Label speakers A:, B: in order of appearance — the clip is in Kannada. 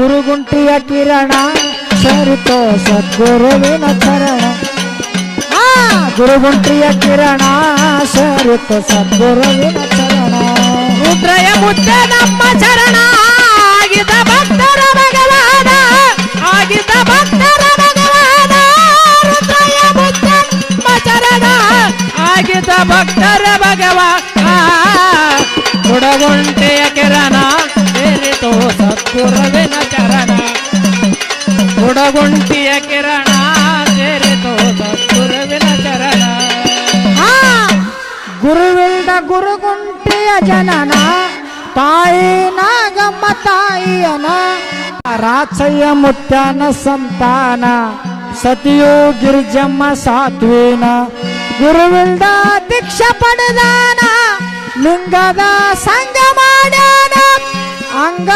A: ಗುರುಗುಂಟಿಯ ಕಿರಣ ಸರಿತೋ ಸದ್ಗುರುವಿನ ಚರಣ. ಗುರುಗುಂಟಿಯ ಕಿರಣ ಸರಿತೋ ಸದ್ಗುರುವಿನ ಚರಣ.
B: ರುದ್ರಯ ಮುದ್ದೆ ನಮ್ಮ ಚರಣ ಆಗಿದ ಭಕ್ತರ ಭಗವಾನ, ಆಗಿದ ಭಕ್ತರ ಭಗವಾನ. ರುದ್ರಯ ಮುದ್ದೆ ನಮ್ಮ ಚರಣ ಆಗಿದ ಭಕ್ತರ ಭಗವಾನ. ಗುರುಗುಂಟಿಯ ಕಿರಣ ಸೇರಿತು ಸದ್ಗುರುವಿನ ಚರಣ. ಗುರುಗುಂಟಿಯ ಕಿರಣ ಸೇರಿತು ಸದ್ಗುರುವಿನ ಚರಣ.
A: ಗುರುವಿಲ್ದ ಗುರುಗುಂಟಿಯ ಜನನ, ತಾಯಿ ನಾಗಮ್ಮ ತಾಯಿಯನ. ರಾಚಯ್ಯ ಮುತ್ಯನ ಸಂತಾನ, ಸತಿಯು ಗಿರಿಜಮ್ಮ ಸಾತ್ವಿನ. ಗುರುವಿಲ್ದ ದೀಕ್ಷಾ ಪಡೆದಾನ, ಲಿಂಗದ ಸಂಗ ಮಾಡ್ಯಾನ. ಅಂಗ